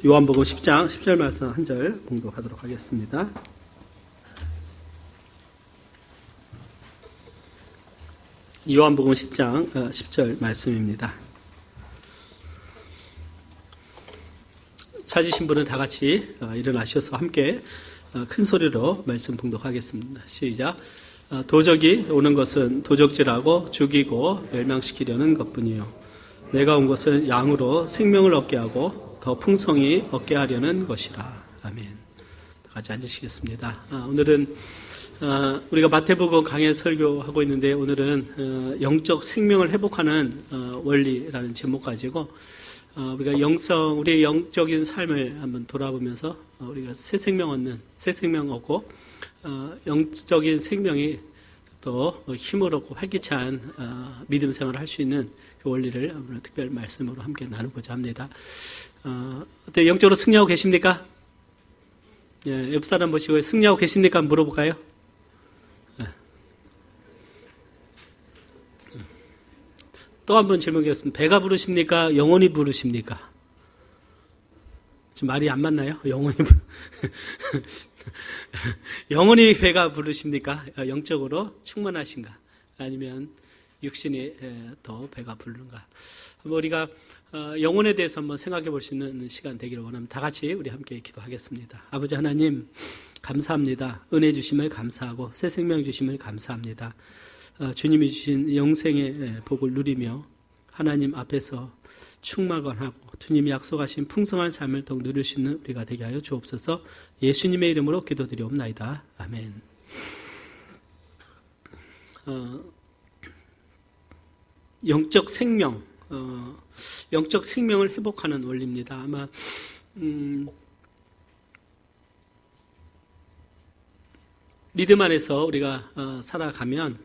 요한복음 10장 10절 말씀 한 절 봉독하도록 하겠습니다. 요한복음 10장 10절 말씀입니다. 찾으신 분은 다 같이 일어나셔서 함께 큰 소리로 말씀 봉독하겠습니다. 시작. 도적이 오는 것은 도적질하고 죽이고 멸망시키려는 것뿐이요 내가 온 것은 양으로 생명을 얻게 하고 더 풍성히 얻게 하려는 것이라. 아멘. 다 같이 앉으시겠습니다. 오늘은 우리가 마태복음 강해 설교하고 있는데 오늘은 영적 생명을 회복하는 원리라는 제목 가지고 우리가 우리의 영적인 삶을 한번 돌아보면서 우리가 새 생명 얻고 영적인 생명이 또 힘을 얻고 활기찬 믿음 생활을 할 수 있는 그 원리를 오늘 특별 말씀으로 함께 나누고자 합니다. 어때 영적으로 승리하고 계십니까? 예, 옆 사람 보시고 승리하고 계십니까? 물어볼까요? 또 한 번 질문드리겠습니다. 배가 부르십니까? 영혼이 부르십니까? 지금 말이 안 맞나요? 영혼이 배가 부르십니까? 영적으로 충만하신가? 아니면 육신이 더 배가 부르는가? 우리가 영혼에 대해서 한번 생각해 볼 수 있는 시간 되기를 원합니다. 다 같이 우리 함께 기도하겠습니다. 아버지 하나님 감사합니다. 은혜 주심을 감사하고 새 생명 주심을 감사합니다. 주님이 주신 영생의 복을 누리며 하나님 앞에서 충만하고 주님이 약속하신 풍성한 삶을 더욱 누릴 수 있는 우리가 되게 하여 주옵소서. 예수님의 이름으로 기도드리옵나이다. 아멘. 영적 생명을 회복하는 원리입니다. 아마 믿음 안에서 우리가 살아가면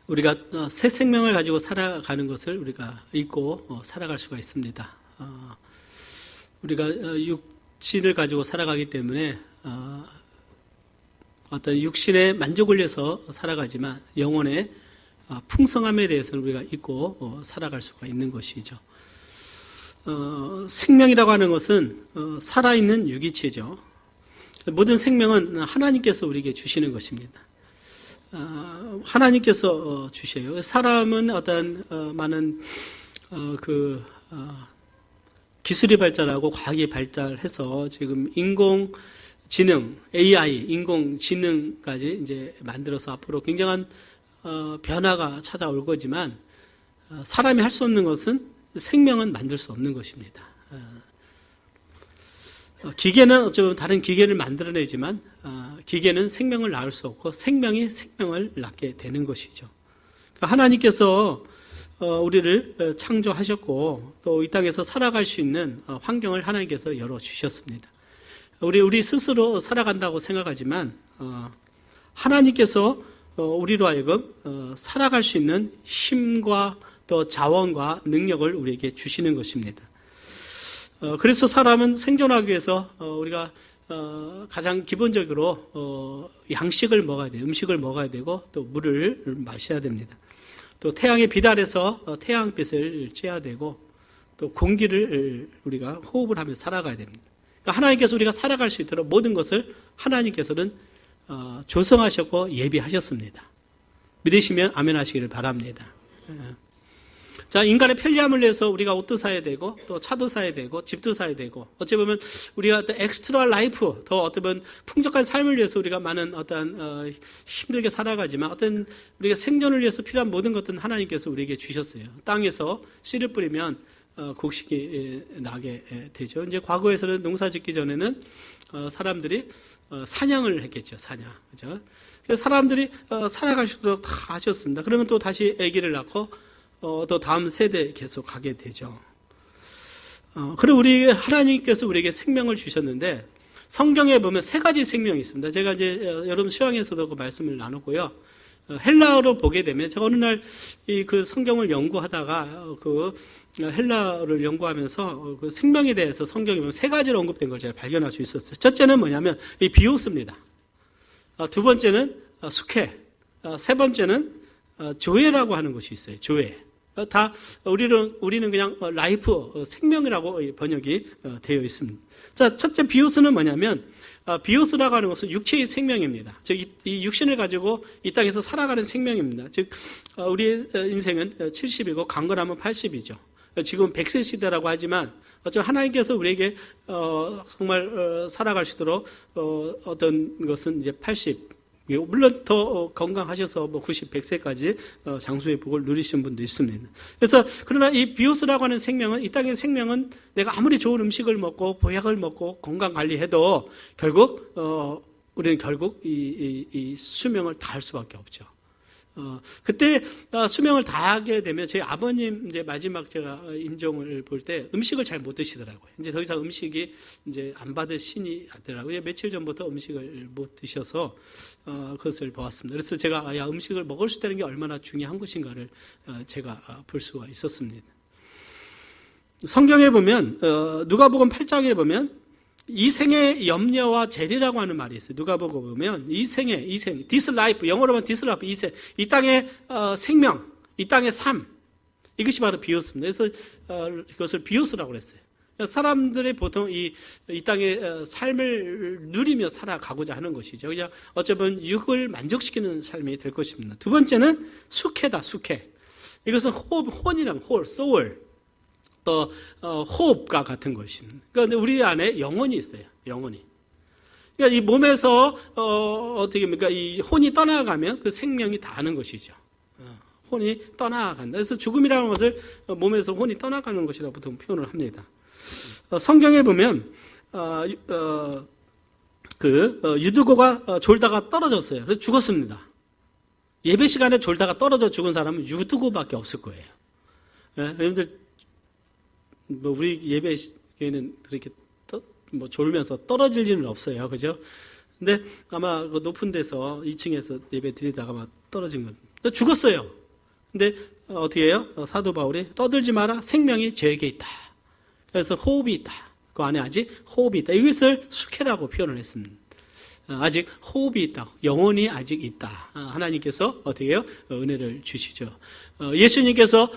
우리가 새 생명을 가지고 살아가는 것을 우리가 잊고 살아갈 수가 있습니다. 우리가 육신을 가지고 살아가기 때문에 어떤 육신의 만족을 위해서 살아가지만 영혼의 풍성함에 대해서는 우리가 잊고 살아갈 수가 있는 것이죠. 생명이라고 하는 것은 살아있는 유기체죠. 모든 생명은 하나님께서 우리에게 주시는 것입니다. 하나님께서 주셔요. 사람은 어떤 많은 기술이 발달하고 과학이 발달해서 지금 인공지능, AI, 인공지능까지 이제 만들어서 앞으로 굉장한 변화가 찾아올 거지만 사람이 할 수 없는 것은 생명은 만들 수 없는 것입니다. 기계는 어쩌면 다른 기계를 만들어내지만 기계는 생명을 낳을 수 없고 생명이 생명을 낳게 되는 것이죠. 하나님께서 우리를 창조하셨고 또 이 땅에서 살아갈 수 있는 환경을 하나님께서 열어주셨습니다. 우리 스스로 살아간다고 생각하지만 하나님께서 우리로 하여금 살아갈 수 있는 힘과 또 자원과 능력을 우리에게 주시는 것입니다. 그래서 사람은 생존하기 위해서 우리가 가장 기본적으로 양식을 먹어야 돼요. 음식을 먹어야 되고 또 물을 마셔야 됩니다. 또 태양의 빛 아래서 태양빛을 쬐야 되고 또 공기를 우리가 호흡을 하면서 살아가야 됩니다. 그러니까 하나님께서 우리가 살아갈 수 있도록 모든 것을 하나님께서는 조성하셨고 예비하셨습니다. 믿으시면 아멘 하시기를 바랍니다. 자, 인간의 편리함을 위해서 우리가 옷도 사야 되고 또 차도 사야 되고 집도 사야 되고 어찌 보면 우리가 엑스트라 라이프 더 어떤 풍족한 삶을 위해서 우리가 많은 어떤 힘들게 살아가지만 어떤 우리가 생존을 위해서 필요한 모든 것들은 하나님께서 우리에게 주셨어요. 땅에서 씨를 뿌리면 곡식이 나게 되죠. 이제 과거에서는 농사 짓기 전에는 사람들이 사냥을 했겠죠. 사냥. 그죠? 그래서 사람들이 살아갈 수 있도록 다 하셨습니다. 그러면 또 다시 아기를 낳고 또 다음 세대에 계속 가게 되죠. 그리고 하나님께서 우리에게 생명을 주셨는데 성경에 보면 세 가지 생명이 있습니다. 제가 이제 여러분 수양에서도 그 말씀을 나눴고요. 헬라어로 보게 되면 제가 어느 날 그 성경을 연구하다가 그 헬라어를 연구하면서 그 생명에 대해서 성경에 보면 세 가지로 언급된 걸 제가 발견할 수 있었어요. 첫째는 뭐냐면 이 비오스입니다. 두 번째는 수케, 세 번째는 조회라고 하는 것이 있어요. 조회. 다 우리는 그냥 라이프, 생명이라고 번역이 되어 있습니다. 자, 첫째 비오스는 뭐냐면 비오스라고 하는 것은 육체의 생명입니다. 즉 이 육신을 가지고 이 땅에서 살아가는 생명입니다. 즉 우리의 인생은 70이고 강건하면 80이죠. 지금 100세 시대라고 하지만 어쩌면 하나님께서 우리에게 정말 살아갈 수 있도록 어떤 것은 이제 80, 물론 더 건강하셔서 90, 100세까지 장수의 복을 누리신 분도 있습니다. 그래서 그러나 이 비오스라고 하는 생명은, 이 땅의 생명은 내가 아무리 좋은 음식을 먹고 보약을 먹고 건강 관리해도 결국 우리는 결국 이 수명을 다할 수밖에 없죠. 그때 수명을 다하게 되면 저희 아버님 이제 마지막 제가 임종을 볼 때 음식을 잘 못 드시더라고요. 이제 더 이상 음식이 이제 안 받으시니 하더라고요. 며칠 전부터 음식을 못 드셔서 그것을 보았습니다. 그래서 제가 음식을 먹을 수 있다는 게 얼마나 중요한 것인가를 제가 볼 수가 있었습니다. 성경에 보면 누가복음 8장에 보면 이생의 염려와 재리라고 하는 말이 있어요. 누가복음 보면 이생, this life, 영어로 보면 this life, 이생, 이 땅의 생명, 이 땅의 삶, 이것이 바로 비오스입니다. 그래서 이것을 비오스라고 그랬어요. 사람들이 보통 이 땅의 삶을 누리며 살아가고자 하는 것이죠. 그냥 어쩌면 육을 만족시키는 삶이 될 것입니다. 두 번째는 숙회다, 숙회. 이것은 혼이랑 소울. 또 호흡과 같은 것입니다. 그런데 우리 안에 영혼이 있어요. 영혼이. 그러니까 이 몸에서 어떻게 합니까? 이 혼이 떠나가면 그 생명이 다하는 것이죠. 혼이 떠나간다. 그래서 죽음이라는 것을 몸에서 혼이 떠나가는 것이라고 보통 표현을 합니다. 성경에 보면 유두고가 졸다가 떨어졌어요. 그래서 죽었습니다. 예배 시간에 졸다가 떨어져 죽은 사람은 유두고밖에 없을 거예요. 여러분들 우리 예배에는 그렇게 졸면서 떨어질 일은 없어요. 그죠? 근데 아마 그 높은 데서 2층에서 예배 드리다가 막 떨어진 겁니다. 죽었어요. 근데 어떻게 해요? 사도 바울이 떠들지 마라. 생명이 저에게 있다. 그래서 호흡이 있다. 그 안에 아직 호흡이 있다. 이것을 숙회라고 표현을 했습니다. 아직 호흡이 있다. 영혼이 아직 있다. 하나님께서 어떻게 해요? 은혜를 주시죠. 예수님께서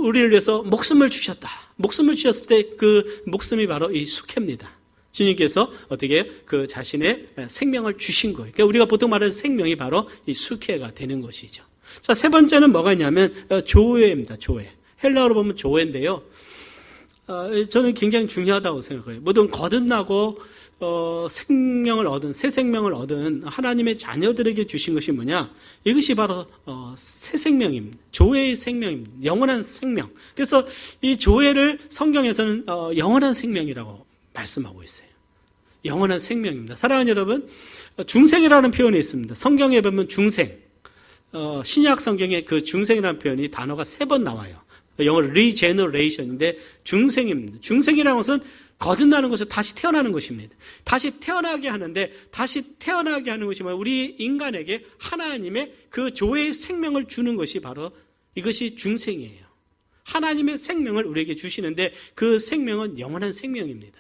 우리를 위해서 목숨을 주셨다. 목숨을 주셨을 때 그 목숨이 바로 이 숙회입니다. 주님께서 어떻게 해요? 그 자신의 생명을 주신 거예요. 그러니까 우리가 보통 말하는 생명이 바로 이 숙회가 되는 것이죠. 자, 세 번째는 뭐가 있냐면 조회입니다. 조회. 헬라어로 보면 조회인데요. 저는 굉장히 중요하다고 생각해요. 모든 거듭나고 생명을 얻은, 새 생명을 얻은 하나님의 자녀들에게 주신 것이 뭐냐? 이것이 바로 새 생명입니다. 조회의 생명입니다. 영원한 생명. 그래서 이 조회를 성경에서는 영원한 생명이라고 말씀하고 있어요. 영원한 생명입니다. 사랑하는 여러분, 중생이라는 표현이 있습니다. 성경에 보면 중생, 신약 성경에 그 중생이라는 표현이 단어가 3번 나와요. 영어로 regeneration인데 중생입니다. 중생이라는 것은 거듭나는 것은 다시 태어나는 것입니다. 다시 태어나게 하는데, 다시 태어나게 하는 것이 뭐냐? 우리 인간에게 하나님의 그 조회의 생명을 주는 것이 바로 이것이 중생이에요. 하나님의 생명을 우리에게 주시는데 그 생명은 영원한 생명입니다.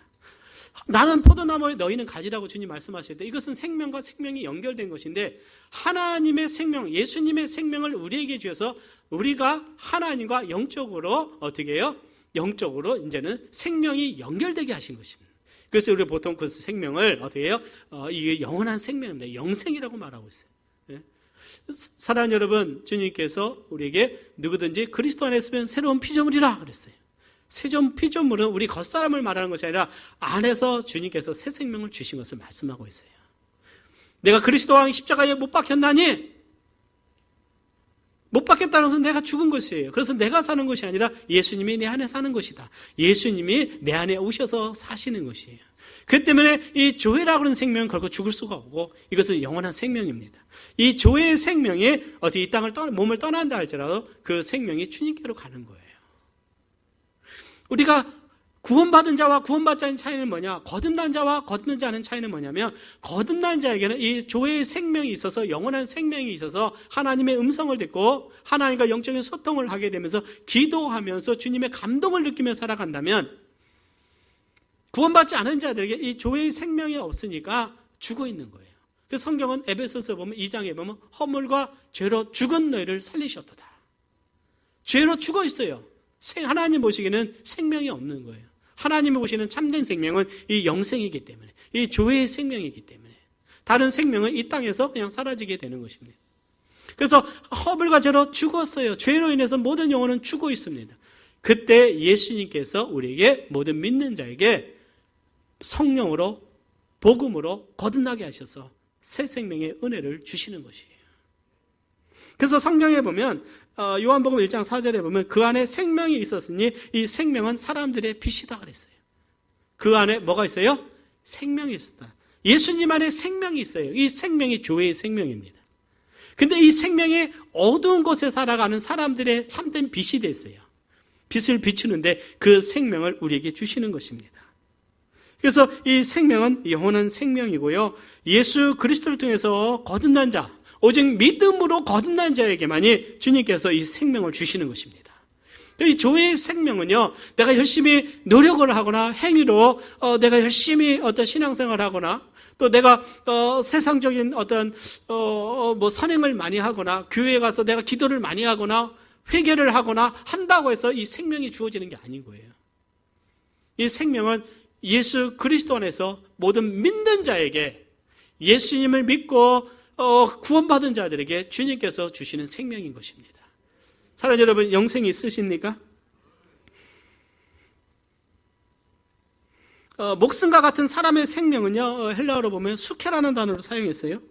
나는 포도나무에 너희는 가지라고 주님 말씀하실 때 이것은 생명과 생명이 연결된 것인데, 하나님의 생명, 예수님의 생명을 우리에게 주셔서 우리가 하나님과 영적으로 어떻게 해요? 영적으로 이제는 생명이 연결되게 하신 것입니다. 그래서 우리가 보통 그 생명을 어떻게 해요? 이게 영원한 생명입니다. 영생이라고 말하고 있어요. 네? 사랑하는 여러분, 주님께서 우리에게 누구든지 그리스도 안에 있으면 새로운 피조물이라 그랬어요. 새로운 피조물은 우리 겉사람을 말하는 것이 아니라 안에서 주님께서 새 생명을 주신 것을 말씀하고 있어요. 내가 그리스도와 십자가에 못 박혔나니? 못 박혔다는 것은 내가 죽은 것이에요. 그래서 내가 사는 것이 아니라 예수님이 내 안에 사는 것이다. 예수님이 내 안에 오셔서 사시는 것이에요. 그 때문에 이 조회라고 하는 생명은 결코 죽을 수가 없고 이것은 영원한 생명입니다. 이 조회의 생명이 어디 이 땅을 몸을 떠난다 할지라도 그 생명이 주님께로 가는 거예요. 우리가 구원받은 자와 구원받지 않은 차이는 뭐냐? 거듭난 자와 거듭나지 않은 차이는 뭐냐면, 거듭난 자에게는 이 조회의 생명이 있어서, 영원한 생명이 있어서 하나님의 음성을 듣고 하나님과 영적인 소통을 하게 되면서 기도하면서 주님의 감동을 느끼며 살아간다면, 구원받지 않은 자들에게 이 조회의 생명이 없으니까 죽어 있는 거예요. 그래서 성경은 에베소서 보면 2장에 보면 허물과 죄로 죽은 너희를 살리셨도다. 죄로 죽어 있어요. 하나님 보시기에는 생명이 없는 거예요. 하나님이 보시는 참된 생명은 이 영생이기 때문에, 이 조회의 생명이기 때문에 다른 생명은 이 땅에서 그냥 사라지게 되는 것입니다. 그래서 허물과 죄로 죽었어요. 죄로 인해서 모든 영혼은 죽어 있습니다. 그때 예수님께서 우리에게 모든 믿는 자에게 성령으로 복음으로 거듭나게 하셔서 새 생명의 은혜를 주시는 것이에요. 그래서 성경에 보면 요한복음 1장 4절에 보면 그 안에 생명이 있었으니 이 생명은 사람들의 빛이다 그랬어요. 그 안에 뭐가 있어요? 생명이 있었다. 예수님 안에 생명이 있어요. 이 생명이 교회의 생명입니다. 근데 이 생명이 어두운 곳에 살아가는 사람들의 참된 빛이 됐어요. 빛을 비추는데 그 생명을 우리에게 주시는 것입니다. 그래서 이 생명은 영원한 생명이고요. 예수 그리스도를 통해서 거듭난 자, 오직 믿음으로 거듭난 자에게만이 주님께서 이 생명을 주시는 것입니다. 이 조회의 생명은요, 내가 열심히 노력을 하거나 행위로 내가 열심히 어떤 신앙생활을 하거나 또 내가 세상적인 어떤 뭐 선행을 많이 하거나 교회에 가서 내가 기도를 많이 하거나 회개를 하거나 한다고 해서 이 생명이 주어지는 게 아닌 거예요. 이 생명은 예수 그리스도 안에서 모든 믿는 자에게, 예수님을 믿고 구원받은 자들에게 주님께서 주시는 생명인 것입니다. 사랑하는 여러분, 영생이 있으십니까? 목숨과 같은 사람의 생명은요, 헬라어로 보면 수케라는 단어를 사용했어요.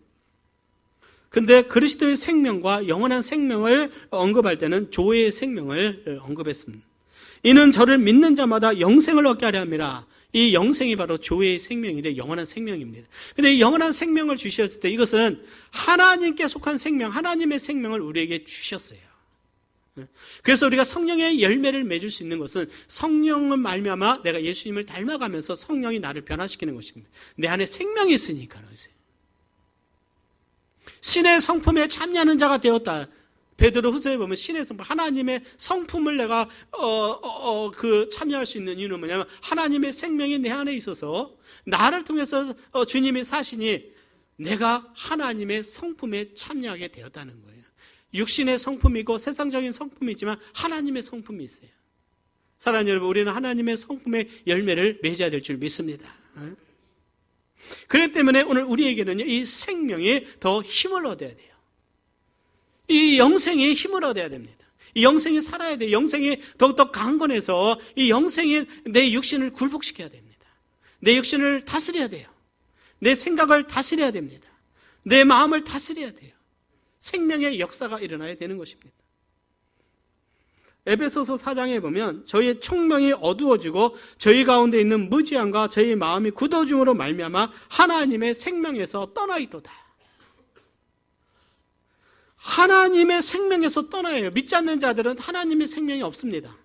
근데 그리스도의 생명과 영원한 생명을 언급할 때는 조회의 생명을 언급했습니다. 이는 저를 믿는 자마다 영생을 얻게 하려 함이라. 이 영생이 바로 조회의 생명인데 영원한 생명입니다. 근데 이 영원한 생명을 주셨을 때 이것은 하나님께 속한 생명, 하나님의 생명을 우리에게 주셨어요. 그래서 우리가 성령의 열매를 맺을 수 있는 것은 성령을 말미암아 내가 예수님을 닮아가면서 성령이 나를 변화시키는 것입니다. 내 안에 생명이 있으니까. 신의 성품에 참여하는 자가 되었다. 베드로 후서에 보면 신의 성품, 하나님의 성품을 내가 참여할 수 있는 이유는 뭐냐면 하나님의 생명이 내 안에 있어서 나를 통해서 주님이 사시니 내가 하나님의 성품에 참여하게 되었다는 거예요. 육신의 성품이 있고 세상적인 성품이 있지만 하나님의 성품이 있어요. 사랑하는 여러분, 우리는 하나님의 성품의 열매를 맺어야 될 줄 믿습니다. 그렇기 때문에 오늘 우리에게는요, 이 생명이 더 힘을 얻어야 돼요. 이 영생이 힘을 얻어야 됩니다. 이 영생이 살아야 돼요. 영생이 더욱더 강건해서 이 영생이 내 육신을 굴복시켜야 됩니다. 내 육신을 다스려야 돼요. 내 생각을 다스려야 됩니다. 내 마음을 다스려야 돼요. 생명의 역사가 일어나야 되는 것입니다. 에베소서 4장에 보면 저희의 총명이 어두워지고 저희 가운데 있는 무지함과 저희 마음이 굳어짐으로 말미암아 하나님의 생명에서 떠나 있도다. 하나님의 생명에서 떠나요. 믿지 않는 자들은 하나님의 생명이 없습니다.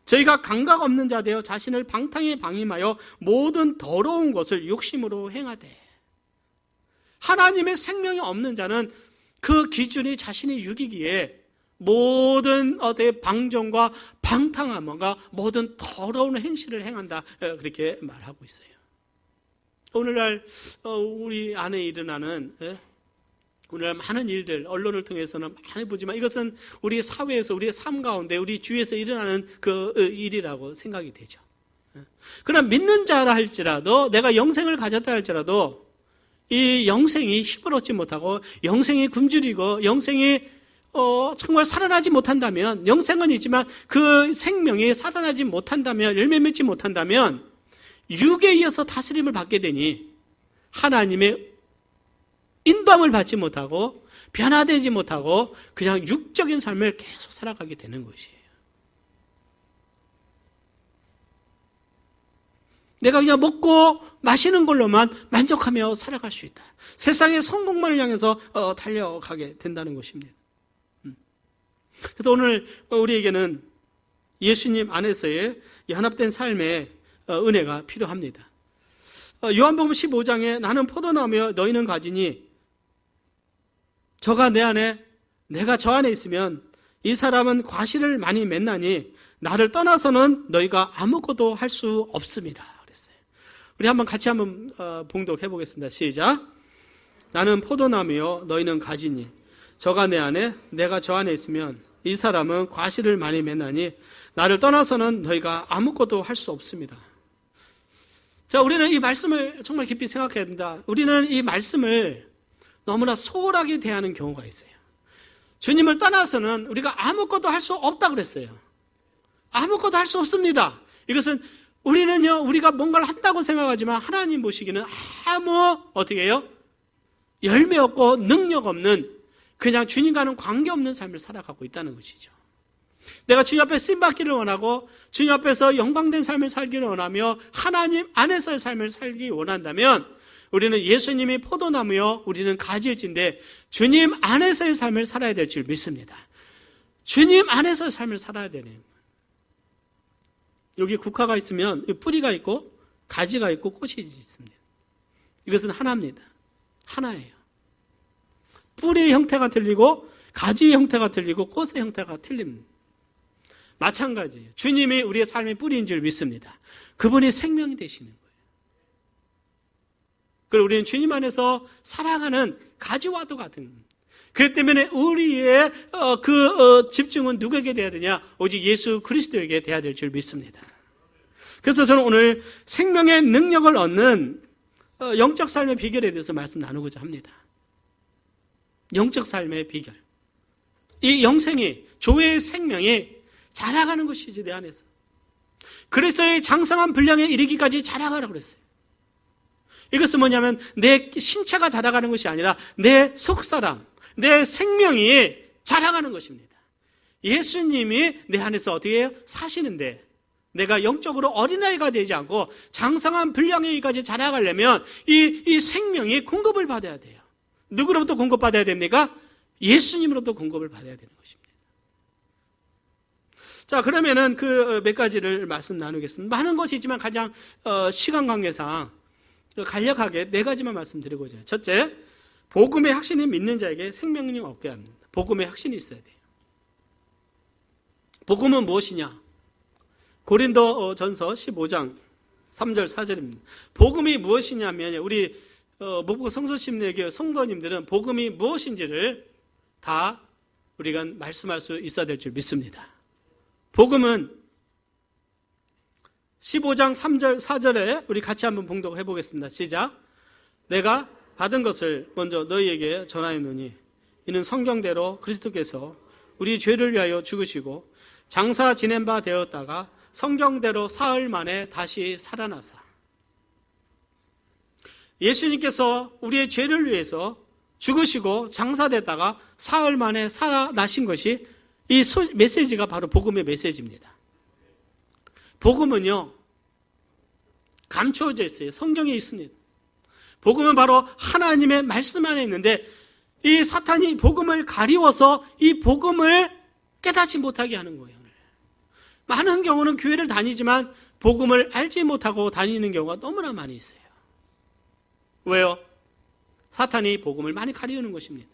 저희가 감각 없는 자 되어 자신을 방탕에 방임하여 모든 더러운 것을 욕심으로 행하되, 하나님의 생명이 없는 자는 그 기준이 자신의 육이기에 모든 방종과 방탕함과 모든 더러운 행실을 행한다, 그렇게 말하고 있어요. 오늘날 우리 안에 일어나는 오늘 많은 일들, 언론을 통해서는 많이 보지만 이것은 우리 사회에서, 우리의 삶 가운데, 우리 주위에서 일어나는 그 일이라고 생각이 되죠. 그러나 믿는 자라 할지라도, 내가 영생을 가졌다 할지라도 이 영생이 힘을 얻지 못하고 영생이 굶주리고 영생이 정말 살아나지 못한다면, 영생은 있지만 그 생명이 살아나지 못한다면, 열매 맺지 못한다면 육에 이어서 다스림을 받게 되니 하나님의 인도함을 받지 못하고 변화되지 못하고 그냥 육적인 삶을 계속 살아가게 되는 것이에요. 내가 그냥 먹고 마시는 걸로만 만족하며 살아갈 수 있다. 세상의 성공만을 향해서 달려가게 된다는 것입니다. 그래서 오늘 우리에게는 예수님 안에서의 연합된 삶의 은혜가 필요합니다. 요한복음 15장에 나는 포도나무여 너희는 가지니 저가 내 안에 내가 저 안에 있으면 이 사람은 과실을 많이 맺나니 나를 떠나서는 너희가 아무것도 할 수 없습니다. 그랬어요. 우리 같이 한번 봉독해 보겠습니다. 시작. 나는 포도나무여 너희는 가지니 저가 내 안에 내가 저 안에 있으면 이 사람은 과실을 많이 맺나니 나를 떠나서는 너희가 아무것도 할 수 없습니다. 자, 우리는 이 말씀을 정말 깊이 생각해야 됩니다. 우리는 이 말씀을 너무나 소홀하게 대하는 경우가 있어요. 주님을 떠나서는 우리가 아무것도 할 수 없다 그랬어요. 아무것도 할 수 없습니다. 이것은 우리는요, 우리가 뭔가를 한다고 생각하지만 하나님 보시기는 아무 어떻게 해요? 열매 없고 능력 없는, 그냥 주님과는 관계없는 삶을 살아가고 있다는 것이죠. 내가 주님 앞에 쓰임받기를 원하고 주님 앞에서 영광된 삶을 살기를 원하며 하나님 안에서의 삶을 살기 원한다면 우리는 예수님이 포도나무요 우리는 가지일진데 주님 안에서의 삶을 살아야 될 줄 믿습니다. 주님 안에서의 삶을 살아야 되는 거예요. 여기 국화가 있으면 뿌리가 있고 가지가 있고 꽃이 있습니다. 이것은 하나입니다. 하나예요. 뿌리의 형태가 틀리고 가지의 형태가 틀리고 꽃의 형태가 틀립니다. 마찬가지예요. 주님이 우리의 삶의 뿌리인 줄 믿습니다. 그분이 생명이 되시는 거예요. 그리고 우리는 주님 안에서 살아가는 가지와도 같은. 그렇기 때문에 우리의 집중은 누구에게 돼야 되냐? 오직 예수 그리스도에게 돼야 될 줄 믿습니다. 그래서 저는 오늘 생명의 능력을 얻는 영적 삶의 비결에 대해서 말씀 나누고자 합니다. 영적 삶의 비결. 이 영생이, 교회의 생명이 자라가는 것이지, 내 안에서. 그리스도의 장성한 분량에 이르기까지 자라가라고 그랬어요. 이것은 뭐냐면 내 신체가 자라가는 것이 아니라 내 속사람, 내 생명이 자라가는 것입니다. 예수님이 내 안에서 어떻게 해요? 사시는데 내가 영적으로 어린아이가 되지 않고 장성한 분량에 이르기까지 자라가려면 이 생명이 공급을 받아야 돼요. 누구로부터 공급받아야 됩니까? 예수님으로부터 공급을 받아야 되는 것입니다. 자, 그러면은 그 몇 가지를 말씀 나누겠습니다. 많은 것이 있지만 가장 시간 관계상 간략하게 네 가지만 말씀드리고자 해요. 첫째, 복음의 확신이 믿는 자에게 생명력 얻게 합니다. 복음의 확신이 있어야 돼요. 복음은 무엇이냐? 고린도전서 15장 3절 4절입니다. 복음이 무엇이냐면 우리 목포 성서심리교 성도님들은 복음이 무엇인지를 다 우리가 말씀할 수 있어야 될 줄 믿습니다. 복음은 15장 3절 4절에 우리 같이 한번 봉독해 보겠습니다. 시작. 내가 받은 것을 먼저 너희에게 전하였노니 이는 성경대로 그리스도께서 우리 죄를 위하여 죽으시고 장사 지낸 바 되었다가 성경대로 사흘 만에 다시 살아나사. 예수님께서 우리의 죄를 위해서 죽으시고 장사됐다가 사흘 만에 살아나신 것이 이 메시지가 바로 복음의 메시지입니다. 복음은요, 감추어져 있어요. 성경에 있습니다. 복음은 바로 하나님의 말씀 안에 있는데 이 사탄이 복음을 가리워서 이 복음을 깨닫지 못하게 하는 거예요. 많은 경우는 교회를 다니지만 복음을 알지 못하고 다니는 경우가 너무나 많이 있어요. 왜요? 사탄이 복음을 많이 가리우는 것입니다.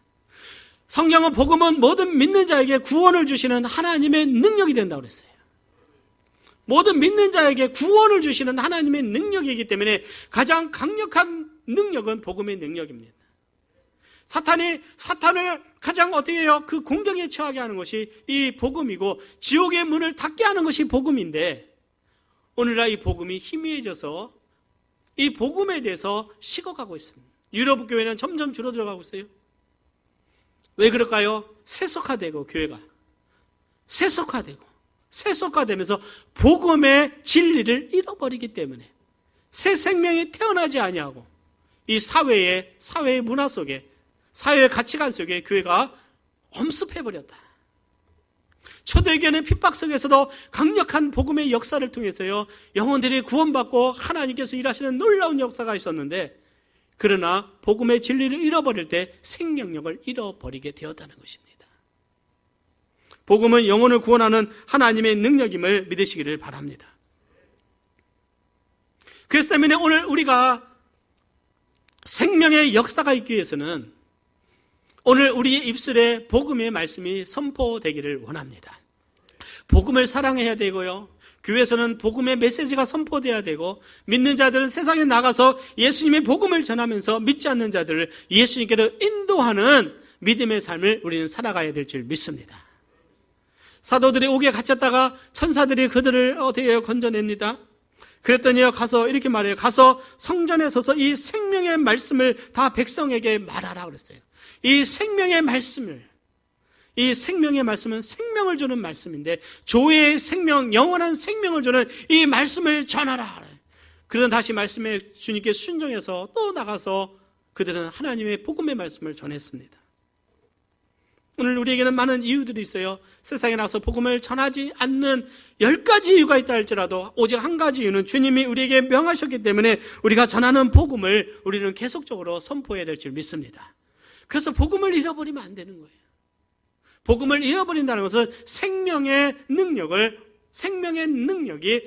성경은 복음은 모든 믿는 자에게 구원을 주시는 하나님의 능력이 된다고 그랬어요. 모든 믿는 자에게 구원을 주시는 하나님의 능력이기 때문에 가장 강력한 능력은 복음의 능력입니다. 사탄을 가장 어떻게 해요? 그 공경에 처하게 하는 것이 이 복음이고 지옥의 문을 닫게 하는 것이 복음인데 오늘날 이 복음이 희미해져서 이 복음에 대해서 식어가고 있습니다. 유럽 교회는 점점 줄어들어가고 있어요. 왜 그럴까요? 세속화되고 교회가 세속화되면서 복음의 진리를 잃어버리기 때문에 새 생명이 태어나지 아니하고 이 사회의 문화 속에 사회의 가치관 속에 교회가 엄습해버렸다. 초대교회는 핍박 속에서도 강력한 복음의 역사를 통해서요 영혼들이 구원받고 하나님께서 일하시는 놀라운 역사가 있었는데 그러나 복음의 진리를 잃어버릴 때 생명력을 잃어버리게 되었다는 것입니다. 복음은 영혼을 구원하는 하나님의 능력임을 믿으시기를 바랍니다. 그렇기 때문에 오늘 우리가 생명의 역사가 있기 위해서는 오늘 우리의 입술에 복음의 말씀이 선포되기를 원합니다. 복음을 사랑해야 되고요. 교회에서는 복음의 메시지가 선포돼야 되고 믿는 자들은 세상에 나가서 예수님의 복음을 전하면서 믿지 않는 자들을 예수님께로 인도하는 믿음의 삶을 우리는 살아가야 될 줄 믿습니다. 사도들이 옥에 갇혔다가 천사들이 그들을 어디에 건져냅니다. 그랬더니요, 가서 이렇게 말해요. 가서 성전에 서서 이 생명의 말씀을 다 백성에게 말하라 그랬어요. 이 생명의 말씀은 생명을 주는 말씀인데, 조의 생명, 영원한 생명을 주는 이 말씀을 전하라. 그러던 다시 말씀에 주님께 순종해서 또 나가서 그들은 하나님의 복음의 말씀을 전했습니다. 오늘 우리에게는 많은 이유들이 있어요. 세상에 나가서 복음을 전하지 않는 10가지 이유가 있다 할지라도 오직 한 가지 이유는 주님이 우리에게 명하셨기 때문에 우리가 전하는 복음을 우리는 계속적으로 선포해야 될 줄 믿습니다. 그래서 복음을 잃어버리면 안 되는 거예요. 복음을 잃어버린다는 것은 생명의 능력이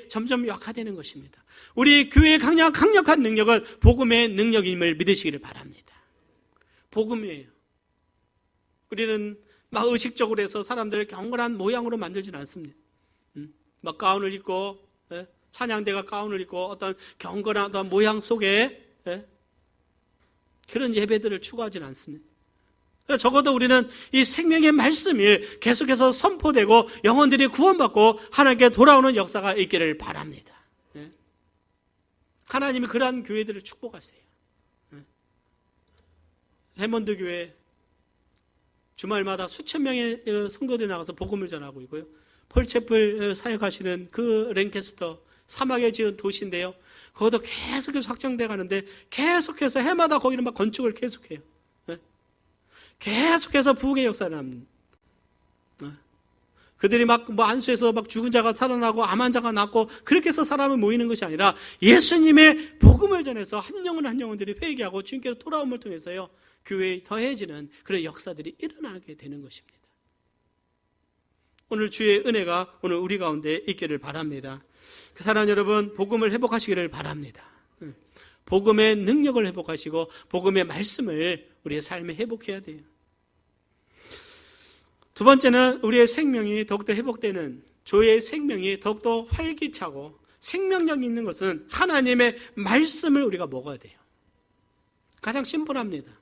점점 약화되는 것입니다. 우리 교회의 강력한 능력은 복음의 능력임을 믿으시기를 바랍니다. 복음이에요. 우리는 막 의식적으로 해서 사람들을 경건한 모양으로 만들지는 않습니다. 막 가운을 입고, 찬양대가 가운을 입고 어떤 경건한 어떤 모양 속에 그런 예배들을 추구하지는 않습니다. 적어도 우리는 이 생명의 말씀이 계속해서 선포되고 영혼들이 구원받고 하나님께 돌아오는 역사가 있기를 바랍니다. 하나님이 그러한 교회들을 축복하세요. 해먼드 교회 주말마다 수천 명의 성도들이 나가서 복음을 전하고 있고요. 폴채플 사역하시는 그 랭캐스터 사막에 지은 도시인데요. 거기도 계속해서 확장돼 가는데 계속해서 해마다 거기는 막 건축을 계속해요. 계속해서 부흥의 역사를 합니다. 그들이 막 안수해서 막 죽은 자가 살아나고 암 환자가 낫고 그렇게 해서 사람이 모이는 것이 아니라 예수님의 복음을 전해서 한 영혼들이 회개하고 주님께로 돌아옴을 통해서요, 교회에 더해지는 그런 역사들이 일어나게 되는 것입니다. 오늘 주의 은혜가 오늘 우리 가운데 있기를 바랍니다. 그 사랑 여러분, 복음을 회복하시기를 바랍니다. 복음의 능력을 회복하시고 복음의 말씀을 우리의 삶에 회복해야 돼요. 두 번째는 우리의 생명이 더욱더 회복되는, 조의 생명이 더욱더 활기차고 생명력 있는 것은 하나님의 말씀을 우리가 먹어야 돼요. 가장 심플합니다.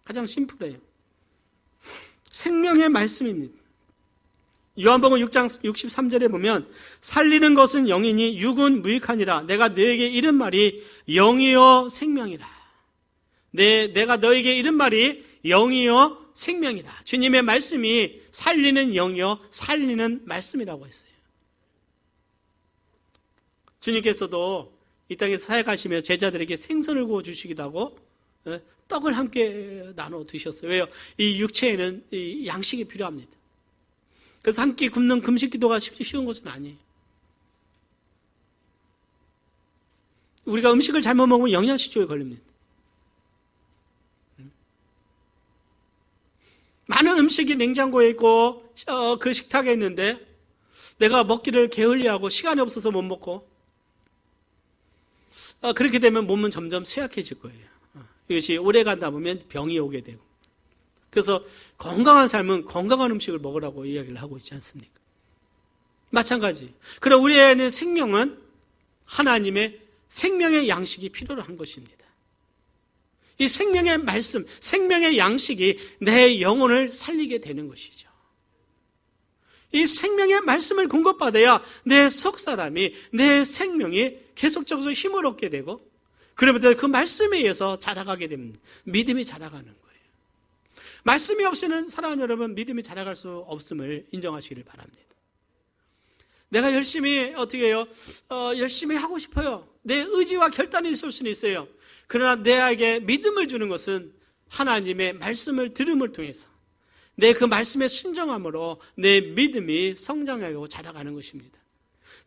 가장 심플해요. 생명의 말씀입니다. 요한복음 6장 63절에 보면 살리는 것은 영이니 육은 무익하니라. 내가 너에게 이른 말이 영이요 생명이라. 내가 너에게 이른 말이 영이요 생명이다. 주님의 말씀이 살리는 영이요 살리는 말씀이라고 했어요. 주님께서도 이 땅에서 사역하시며 제자들에게 생선을 구워 주시기도 하고 떡을 함께 나눠 드셨어요. 왜요? 이 육체에는 이 양식이 필요합니다. 그래서 한 끼 굶는 금식 기도가 쉬운 것은 아니에요. 우리가 음식을 잘못 먹으면 영양실조에 걸립니다. 많은 음식이 냉장고에 있고 그 식탁에 있는데 내가 먹기를 게을리하고 시간이 없어서 못 먹고 그렇게 되면 몸은 점점 쇠약해질 거예요. 이것이 오래 가다 보면 병이 오게 되고, 그래서 건강한 삶은 건강한 음식을 먹으라고 이야기를 하고 있지 않습니까? 마찬가지. 그럼 우리에는 생명은 하나님의 생명의 양식이 필요로 한 것입니다. 이 생명의 말씀, 생명의 양식이 내 영혼을 살리게 되는 것이죠. 이 생명의 말씀을 공급받아야 내 속사람이, 내 생명이 계속적으로 힘을 얻게 되고, 그러면 그 말씀에 의해서 자라가게 됩니다. 믿음이 자라가는 거예요. 말씀이 없이는 사랑하는 여러분, 믿음이 자라갈 수 없음을 인정하시기를 바랍니다. 내가 열심히 어떻게 해요? 열심히 하고 싶어요. 내 의지와 결단이 있을 수는 있어요. 그러나 내에게 믿음을 주는 것은 하나님의 말씀을 들음을 통해서 내 그 말씀에 순종함으로 내 믿음이 성장하고 자라가는 것입니다.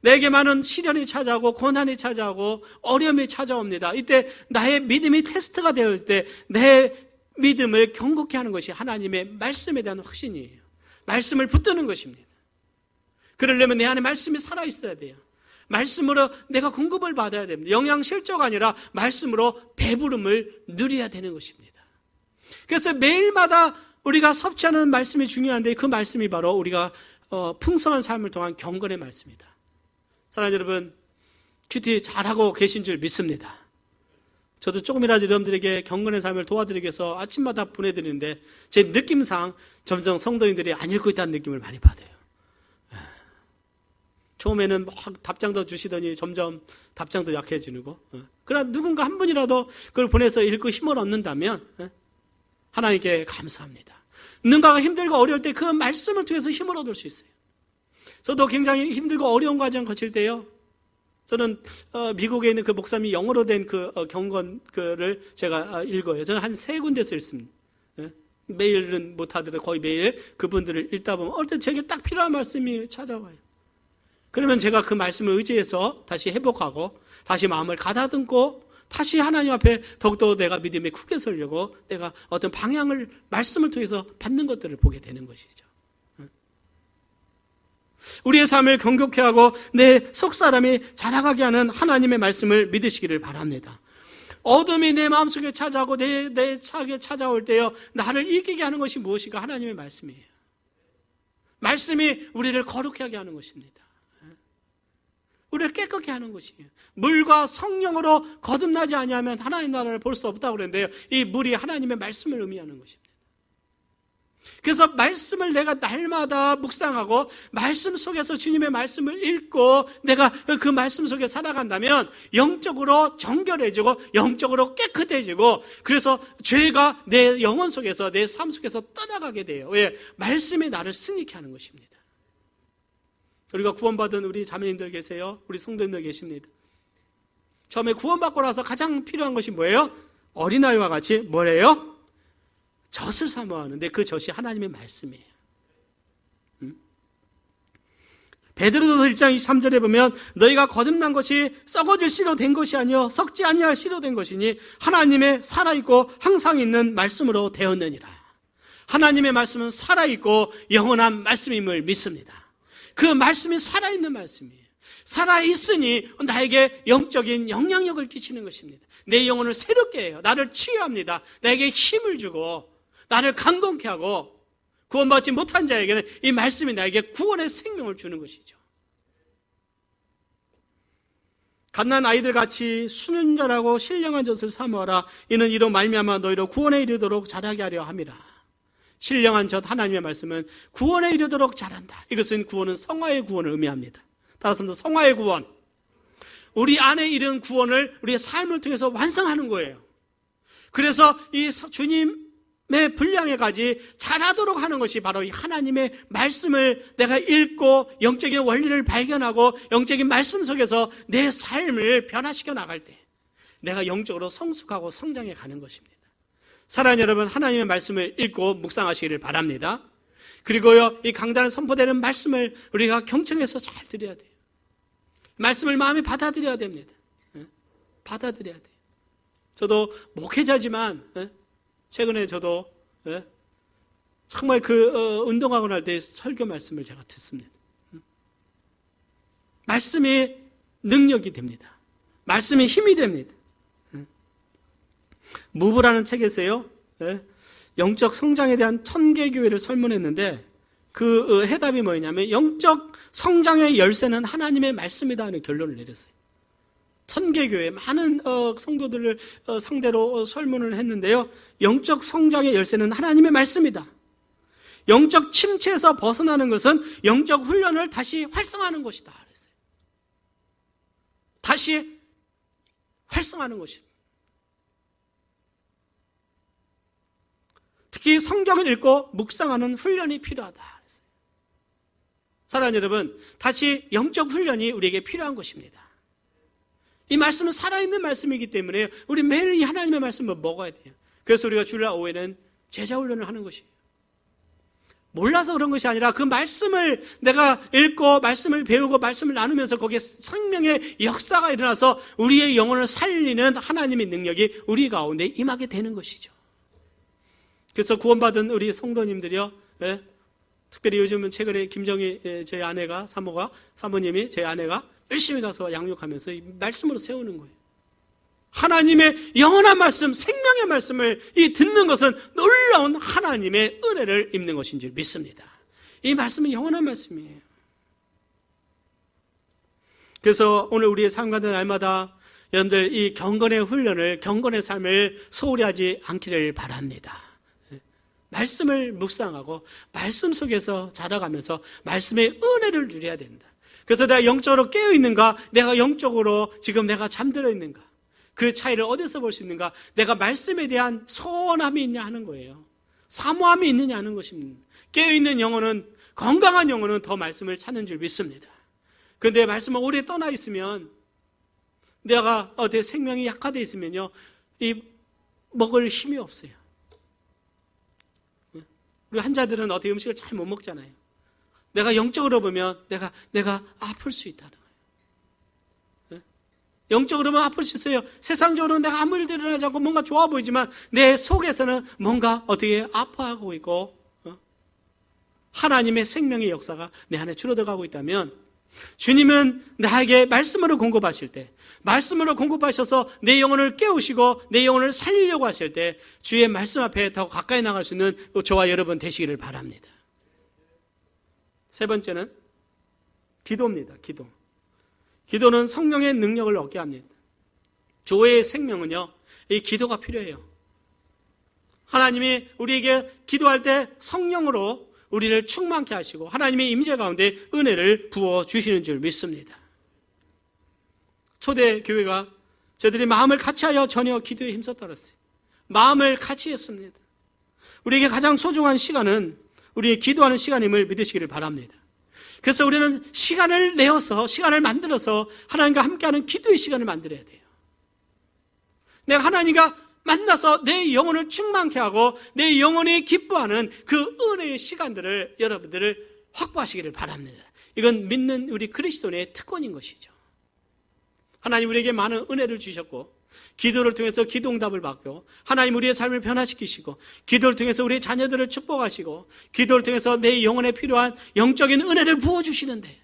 내게 많은 시련이 찾아오고 고난이 찾아오고 어려움이 찾아옵니다. 이때 나의 믿음이 테스트가 되었을 때 내 믿음을 견고케 하는 것이 하나님의 말씀에 대한 확신이에요. 말씀을 붙드는 것입니다. 그러려면 내 안에 말씀이 살아있어야 돼요. 말씀으로 내가 공급을 받아야 됩니다. 영양실조가 아니라 말씀으로 배부름을 누려야 되는 것입니다. 그래서 매일마다 우리가 섭취하는 말씀이 중요한데 그 말씀이 바로 우리가 풍성한 삶을 통한 경건의 말씀이다. 사랑하는 여러분, 큐티 잘하고 계신 줄 믿습니다. 저도 조금이라도 여러분들에게 경건의 삶을 도와드리기 위해서 아침마다 보내드리는데 제 느낌상 점점 성도인들이 안 읽고 있다는 느낌을 많이 받아요. 처음에는 막 답장도 주시더니 점점 답장도 약해지고, 그러나 누군가 한 분이라도 그걸 보내서 읽고 힘을 얻는다면 하나님께 감사합니다. 누군가가 힘들고 어려울 때 그 말씀을 통해서 힘을 얻을 수 있어요. 저도 굉장히 힘들고 어려운 과정 거칠 때요, 저는 미국에 있는 그 목사님이 영어로 된 그 경건을 제가 읽어요. 저는 한 3군데서 읽습니다. 매일은 못하더라도 거의 매일 그분들을 읽다 보면 어떨 때 제게 딱 필요한 말씀이 찾아와요. 그러면 제가 그 말씀을 의지해서 다시 회복하고 다시 마음을 가다듬고 다시 하나님 앞에 더욱더 내가 믿음에 굳게 서려고 내가 어떤 방향을 말씀을 통해서 받는 것들을 보게 되는 것이죠. 우리의 삶을 경고케 하고 내 속사람이 자라가게 하는 하나님의 말씀을 믿으시기를 바랍니다. 어둠이 내 마음속에 찾아오고 내 차게 찾아올 때요, 나를 이기게 하는 것이 무엇인가? 하나님의 말씀이에요. 말씀이 우리를 거룩하게 하게 하는 것입니다. 우리를 깨끗게 하는 것이에요. 물과 성령으로 거듭나지 아니하면 하나님 나라를 볼 수 없다고 그랬는데요, 이 물이 하나님의 말씀을 의미하는 것입니다. 그래서 말씀을 내가 날마다 묵상하고 말씀 속에서 주님의 말씀을 읽고 내가 그 말씀 속에 살아간다면 영적으로 정결해지고 영적으로 깨끗해지고, 그래서 죄가 내 영혼 속에서 내 삶 속에서 떠나가게 돼요. 왜? 말씀이 나를 승리케 하는 것입니다. 우리가 구원받은 우리 자매님들 계세요. 우리 성도님들 계십니다. 처음에 구원받고 나서 가장 필요한 것이 뭐예요? 어린아이와 같이 뭐래요? 젖을 사모하는데 그 젖이 하나님의 말씀이에요. 베드로전서 1장 23절에 보면 너희가 거듭난 것이 썩어질 씨로 된 것이 아니요 썩지 아니할 씨로 된 것이니 하나님의 살아있고 항상 있는 말씀으로 되었느니라. 하나님의 말씀은 살아있고 영원한 말씀임을 믿습니다. 그 말씀이 살아있는 말씀이에요. 살아있으니 나에게 영적인 영향력을 끼치는 것입니다. 내 영혼을 새롭게 해요. 나를 치유합니다. 나에게 힘을 주고 나를 강건케 하고, 구원받지 못한 자에게는 이 말씀이 나에게 구원의 생명을 주는 것이죠. 갓난 아이들 같이 순전하고 신령한 젖을 사모하라. 이는 이로 말미암아 너희로 구원에 이르도록 자라게 하려 함이라. 신령한 젖, 하나님의 말씀은 구원에 이르도록 자란다. 이것은 구원은 성화의 구원을 의미합니다. 따라서 성화의 구원, 우리 안에 이른 구원을 우리의 삶을 통해서 완성하는 거예요. 그래서 이 주님의 분량에까지 자라도록 하는 것이 바로 이 하나님의 말씀을 내가 읽고 영적인 원리를 발견하고 영적인 말씀 속에서 내 삶을 변화시켜 나갈 때 내가 영적으로 성숙하고 성장해 가는 것입니다. 사랑하는 여러분, 하나님의 말씀을 읽고 묵상하시기를 바랍니다. 그리고요, 이 강단에 선포되는 말씀을 우리가 경청해서 잘 드려야 돼요. 말씀을 마음에 받아들여야 됩니다. 받아들여야 돼요. 저도 목회자지만 최근에 저도 정말 운동하고 날 때 설교 말씀을 제가 듣습니다. 말씀이 능력이 됩니다. 말씀이 힘이 됩니다. 무브라는 책에서요, 영적 성장에 대한 천개교회를 설문했는데 그 해답이 뭐냐면 영적 성장의 열쇠는 하나님의 말씀이다 하는 결론을 내렸어요. 천개교회 많은 성도들을 상대로 설문을 했는데요, 영적 성장의 열쇠는 하나님의 말씀이다. 영적 침체에서 벗어나는 것은 영적 훈련을 다시 활성화하는 것이다 그랬어요. 다시 활성화하는 것입니다. 특히 성경을 읽고 묵상하는 훈련이 필요하다 그랬어요. 사랑하는 여러분, 다시 영적 훈련이 우리에게 필요한 것입니다. 이 말씀은 살아있는 말씀이기 때문에 우리 매일 이 하나님의 말씀을 먹어야 돼요. 그래서 우리가 주일날 오후에는 제자 훈련을 하는 것이에요. 몰라서 그런 것이 아니라 그 말씀을 내가 읽고 말씀을 배우고 말씀을 나누면서 거기에 생명의 역사가 일어나서 우리의 영혼을 살리는 하나님의 능력이 우리 가운데 임하게 되는 것이죠. 그래서 구원받은 우리 성도님들이요, 특별히 요즘은 최근에 김정희 제 아내가 사모님이 제 아내가 열심히 가서 양육하면서 이 말씀으로 세우는 거예요. 하나님의 영원한 말씀, 생명의 말씀을 듣는 것은 놀라운 하나님의 은혜를 입는 것인 줄 믿습니다. 이 말씀은 영원한 말씀이에요. 그래서 오늘 우리의 삶과 날마다 여러분들 이 경건의 훈련을, 경건의 삶을 소홀히 하지 않기를 바랍니다. 말씀을 묵상하고 말씀 속에서 자라가면서 말씀의 은혜를 누려야 된다. 그래서 내가 영적으로 깨어 있는가, 내가 영적으로 지금 내가 잠들어 있는가, 그 차이를 어디서 볼 수 있는가? 내가 말씀에 대한 소원함이 있냐 하는 거예요. 사모함이 있느냐 하는 것입니다. 깨어있는 영혼은, 건강한 영혼은 더 말씀을 찾는 줄 믿습니다. 그런데 말씀을 오래 떠나 있으면, 내가 내 생명이 약화되어 있으면요, 이 먹을 힘이 없어요. 우리 환자들은 어떻게 음식을 잘 못 먹잖아요. 내가 영적으로 보면 내가 아플 수 있다는 거예요. 영적으로 보면 아플 수 있어요. 세상적으로는 내가 아무 일도 일어나지 않고 뭔가 좋아 보이지만 내 속에서는 뭔가 어떻게 아파하고 있고, 하나님의 생명의 역사가 내 안에 줄어들어가고 있다면, 주님은 나에게 말씀으로 공급하실 때, 말씀으로 공급하셔서 내 영혼을 깨우시고 내 영혼을 살리려고 하실 때, 주의 말씀 앞에 더 가까이 나갈 수 있는 저와 여러분 되시기를 바랍니다. 세 번째는 기도입니다. 기도는 성령의 능력을 얻게 합니다. 교회의 생명은요, 이 기도가 필요해요. 하나님이 우리에게 기도할 때 성령으로 우리를 충만케 하시고 하나님의 임재 가운데 은혜를 부어주시는 줄 믿습니다. 초대교회가 저들이 마음을 같이하여 전혀 기도에 힘썼다 그랬어요. 마음을 같이 했습니다. 우리에게 가장 소중한 시간은 우리의 기도하는 시간임을 믿으시기를 바랍니다. 그래서 우리는 시간을 내어서, 시간을 만들어서 하나님과 함께하는 기도의 시간을 만들어야 돼요. 내가 하나님과 만나서 내 영혼을 충만케 하고 내 영혼이 기뻐하는 그 은혜의 시간들을 여러분들을 확보하시기를 바랍니다. 이건 믿는 우리 그리스도인의 특권인 것이죠. 하나님 우리에게 많은 은혜를 주셨고, 기도를 통해서 기도응답을 받고, 하나님 우리의 삶을 변화시키시고, 기도를 통해서 우리의 자녀들을 축복하시고, 기도를 통해서 내 영혼에 필요한 영적인 은혜를 부어주시는데,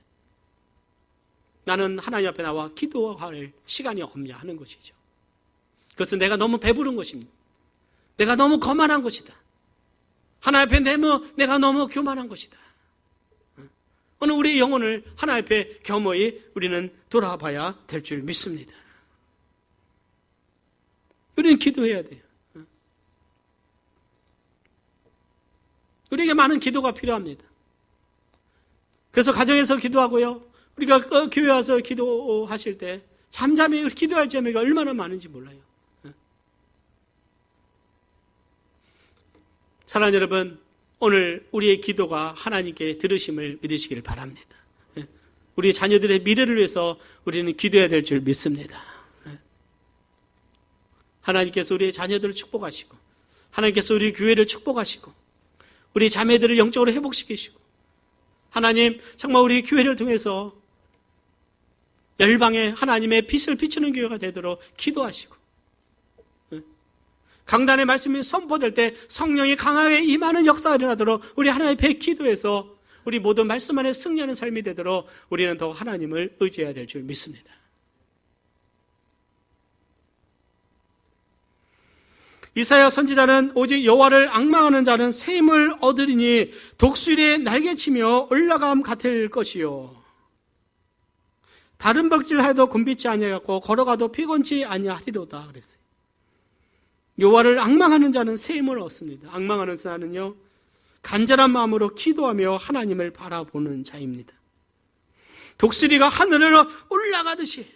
나는 하나님 앞에 나와 기도할 시간이 없냐 하는 것이죠. 그것은 내가 너무 배부른 것입니다. 내가 너무 거만한 것이다. 하나님 앞에 내가 너무 교만한 것이다. 오늘 우리의 영혼을 하나님 앞에 겸허히 우리는 돌아봐야 될 줄 믿습니다. 우리는 기도해야 돼요. 우리에게 많은 기도가 필요합니다. 그래서 가정에서 기도하고요, 우리가 교회 와서 기도하실 때 잠잠히 기도할 재미가 얼마나 많은지 몰라요. 사랑하는 여러분, 오늘 우리의 기도가 하나님께 들으심을 믿으시기를 바랍니다. 우리 자녀들의 미래를 위해서 우리는 기도해야 될 줄 믿습니다. 하나님께서 우리의 자녀들을 축복하시고, 하나님께서 우리 교회를 축복하시고, 우리 자매들을 영적으로 회복시키시고, 하나님 정말 우리 교회를 통해서 열방에 하나님의 빛을 비추는 교회가 되도록 기도하시고, 강단의 말씀이 선포될 때 성령이 강하게 임하는 역사가 일어나도록 우리 하나님 앞에 기도해서 우리 모든 말씀 안에 승리하는 삶이 되도록 우리는 더 하나님을 의지해야 될 줄 믿습니다. 이사야 선지자는 오직 여호와를 앙망하는 자는 새 힘을 얻으리니 독수리의 날개치며 올라감 같을 것이요, 다른 벅질하여도 곤비치 아니하였고 걸어가도 피곤치 아니하리로다 그랬어요. 여호와를 앙망하는 자는 새 힘을 얻습니다. 앙망하는 자는요, 간절한 마음으로 기도하며 하나님을 바라보는 자입니다. 독수리가 하늘로 올라가듯이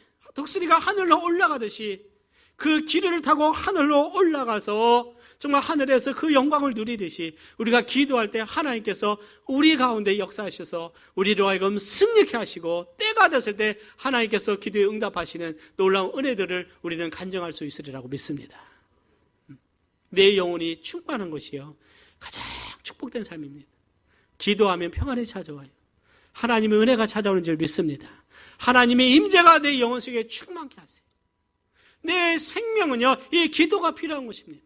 그 기류를 타고 하늘로 올라가서 정말 하늘에서 그 영광을 누리듯이 우리가 기도할 때 하나님께서 우리 가운데 역사하셔서 우리로 하여금 승리케 하시고, 때가 됐을 때 하나님께서 기도에 응답하시는 놀라운 은혜들을 우리는 간증할 수 있으리라고 믿습니다. 내 영혼이 충만한 것이요, 가장 축복된 삶입니다. 기도하면 평안이 찾아와요. 하나님의 은혜가 찾아오는 줄 믿습니다. 하나님의 임재가 내 영혼 속에 충만케 하세요. 내 생명은요, 이 기도가 필요한 것입니다.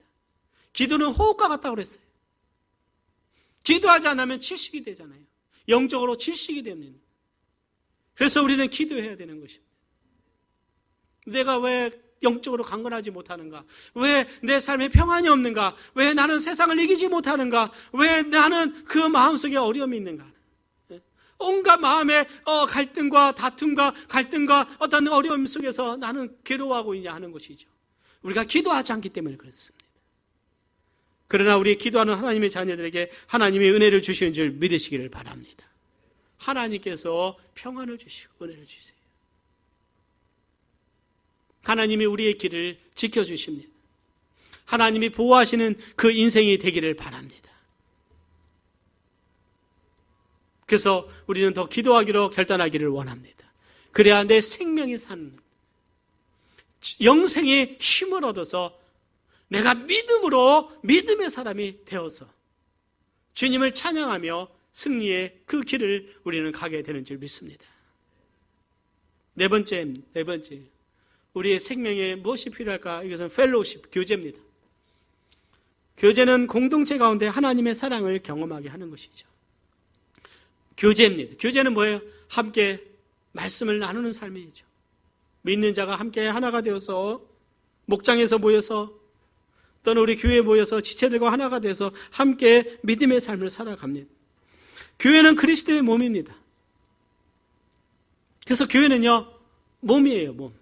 기도는 호흡과 같다고 그랬어요. 기도하지 않으면 질식이 되잖아요. 영적으로 질식이 됩니다. 그래서 우리는 기도해야 되는 것입니다. 내가 왜 영적으로 강건하지 못하는가? 왜 내 삶에 평안이 없는가? 왜 나는 세상을 이기지 못하는가? 왜 나는 그 마음속에 어려움이 있는가? 온갖 마음의 갈등과 다툼과 갈등과 어떤 어려움 속에서 나는 괴로워하고 있냐 하는 것이죠. 우리가 기도하지 않기 때문에 그렇습니다. 그러나 우리 기도하는 하나님의 자녀들에게 하나님의 은혜를 주시는 줄 믿으시기를 바랍니다. 하나님께서 평안을 주시고 은혜를 주세요. 하나님이 우리의 길을 지켜주십니다. 하나님이 보호하시는 그 인생이 되기를 바랍니다. 그래서 우리는 더 기도하기로 결단하기를 원합니다. 그래야 내 생명이 사는 영생의 힘을 얻어서 내가 믿음으로 믿음의 사람이 되어서 주님을 찬양하며 승리의 그 길을 우리는 가게 되는 줄 믿습니다. 네 번째, 우리의 생명에 무엇이 필요할까? 이것은 펠로우십, 교제입니다. 교제는 공동체 가운데 하나님의 사랑을 경험하게 하는 것이죠. 교제입니다. 교제는 뭐예요? 함께 말씀을 나누는 삶이죠. 믿는 자가 함께 하나가 되어서 목장에서 모여서 또는 우리 교회에 모여서 지체들과 하나가 돼서 함께 믿음의 삶을 살아갑니다. 교회는 그리스도의 몸입니다. 그래서 교회는요, 몸이에요, 몸.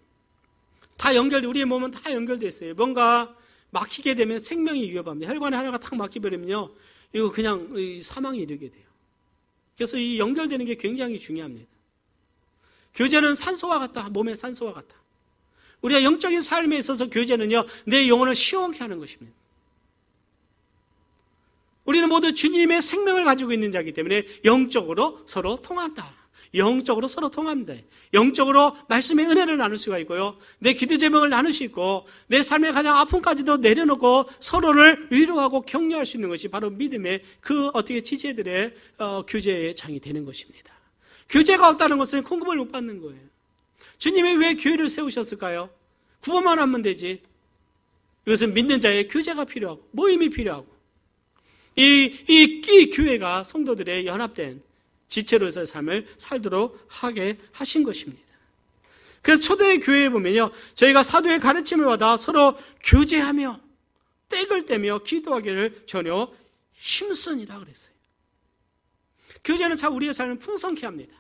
다 우리의 몸은 다 연결되어 있어요. 뭔가 막히게 되면 생명이 위협합니다. 혈관에 하나가 탁 막히버리면요, 이거 그냥 사망에 이르게 돼요. 그래서 이 연결되는 게 굉장히 중요합니다. 교제는 산소와 같다, 몸의 산소와 같다. 우리가 영적인 삶에 있어서 교제는요, 내 영혼을 시원케 하는 것입니다. 우리는 모두 주님의 생명을 가지고 있는 자이기 때문에 영적으로 서로 통한다. 영적으로 서로 통합니다. 영적으로 말씀의 은혜를 나눌 수가 있고요, 내 기도 제목을 나눌 수 있고, 내 삶의 가장 아픔까지도 내려놓고 서로를 위로하고 격려할 수 있는 것이 바로 믿음의 그 지체들의 교제의 장이 되는 것입니다. 교제가 없다는 것은 공급을 못 받는 거예요. 주님이 왜 교회를 세우셨을까요? 구원만 하면 되지. 이것은 믿는 자의 교제가 필요하고 모임이 필요하고 이 교회가 성도들의 연합된 지체로서의 삶을 살도록 하게 하신 것입니다. 그래서 초대의 교회에 보면요, 저희가 사도의 가르침을 받아 서로 교제하며 떼글 떼며 기도하기를 전혀 힘쓰니라 그랬어요. 교제는 참 우리의 삶을 풍성케 합니다.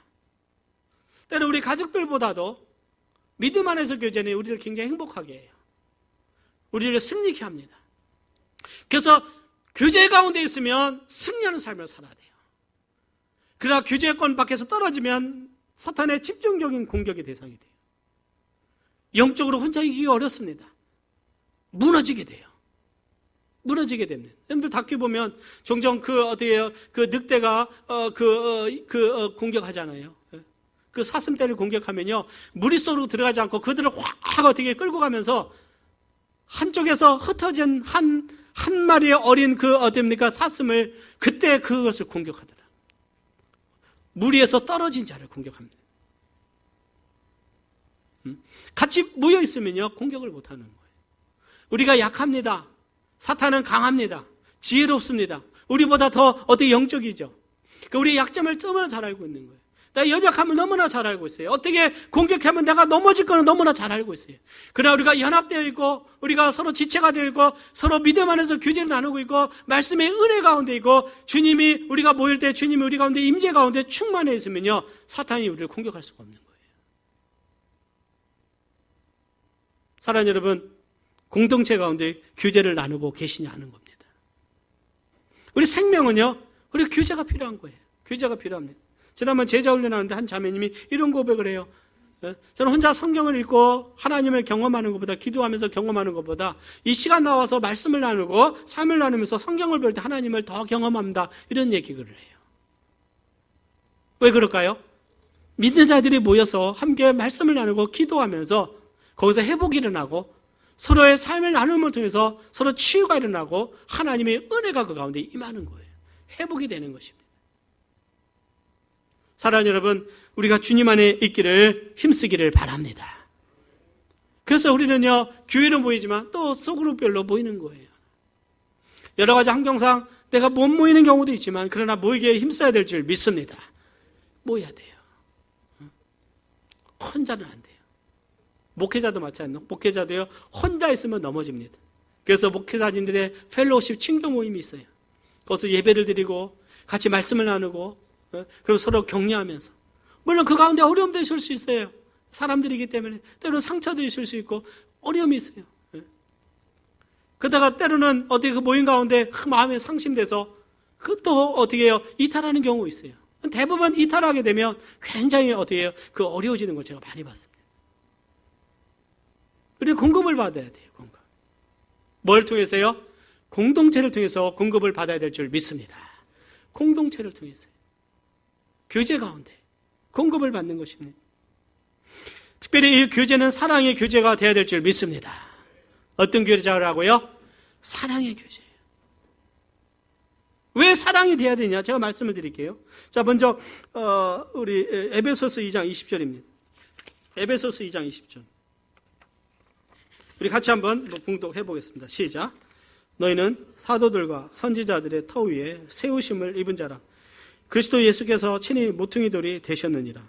때로 우리 가족들보다도 믿음 안에서 교제는 우리를 굉장히 행복하게 해요. 우리를 승리케 합니다. 그래서 교제 가운데 있으면 승리하는 삶을 살아야 돼요. 그러나 교제권 밖에서 떨어지면 사탄의 집중적인 공격의 대상이 돼요. 영적으로 혼자 이기기 어렵습니다. 무너지게 돼요. 무너지게 됩니다. 여러분들 다큐 보면 종종 그 늑대가 공격하잖아요. 그 사슴떼를 공격하면요, 무릿속으로 들어가지 않고 그들을 확 어떻게 끌고 가면서 한쪽에서 흩어진 한 마리의 어린 사슴을 그때 그것을 공격하더라. 무리에서 떨어진 자를 공격합니다. 같이 모여 있으면요, 공격을 못 하는 거예요. 우리가 약합니다. 사탄은 강합니다. 지혜롭습니다. 우리보다 더 영적이죠. 그러니까 우리의 약점을 너무나 잘 알고 있는 거예요. 나 연약함을 너무나 잘 알고 있어요. 어떻게 공격하면 내가 넘어질 거는 너무나 잘 알고 있어요. 그러나 우리가 연합되어 있고, 우리가 서로 지체가 되어 있고, 서로 믿음 안에서 교제를 나누고 있고, 말씀의 은혜 가운데 있고, 주님이 우리가 모일 때 주님이 우리 가운데 임재 가운데 충만해 있으면요, 사탄이 우리를 공격할 수가 없는 거예요. 사랑하는 여러분, 공동체 가운데 교제를 나누고 계시냐 하는 겁니다. 우리 생명은요, 우리 교제가 필요한 거예요. 교제가 필요합니다. 지난번 제자 훈련하는데 한 자매님이 이런 고백을 해요. 저는 혼자 성경을 읽고 하나님을 경험하는 것보다, 기도하면서 경험하는 것보다 이 시간 나와서 말씀을 나누고 삶을 나누면서 성경을 배울 때 하나님을 더 경험합니다. 이런 얘기를 해요. 왜 그럴까요? 믿는 자들이 모여서 함께 말씀을 나누고 기도하면서 거기서 회복이 일어나고 서로의 삶을 나눔을 통해서 서로 치유가 일어나고 하나님의 은혜가 그 가운데 임하는 거예요. 회복이 되는 것입니다. 사랑하는 여러분, 우리가 주님 안에 있기를 힘쓰기를 바랍니다. 그래서 우리는요, 교회로 모이지만 또 소그룹별로 모이는 거예요. 여러 가지 환경상 내가 못 모이는 경우도 있지만, 그러나 모이기에 힘써야 될 줄 믿습니다. 모여야 돼요. 혼자는 안 돼요. 목회자도 마찬가지예요. 목회자도요, 혼자 있으면 넘어집니다. 그래서 목회자님들의 펠로우십 친교 모임이 있어요. 거기서 예배를 드리고 같이 말씀을 나누고, 그리고 서로 격려하면서, 물론 그 가운데 어려움도 있을 수 있어요. 사람들이기 때문에 때로는 상처도 있을 수 있고 어려움이 있어요. 그러다가 때로는 그 모임 가운데 마음에 상심돼서 또 이탈하는 경우 있어요. 대부분 이탈하게 되면 굉장히 어떻게 해요? 그 어려워지는 걸 제가 많이 봤습니다. 우리는 공급을 받아야 돼요. 공급. 뭘 통해서요? 공동체를 통해서 공급을 받아야 될 줄 믿습니다. 공동체를 통해서요. 교제 가운데 공급을 받는 것입니다. 특별히 이 교제는 사랑의 교제가 되어야 될 줄 믿습니다. 어떤 교제라고요? 사랑의 교제예요. 왜 사랑이 돼야 되냐? 제가 말씀을 드릴게요. 자, 먼저 우리 에베소서 2장 20절입니다. 에베소서 2장 20절. 우리 같이 한번 봉독해 보겠습니다. 시작. 너희는 사도들과 선지자들의 터 위에 세우심을 입은 자라. 그리스도 예수께서 친히 모퉁이 돌이 되셨느니라.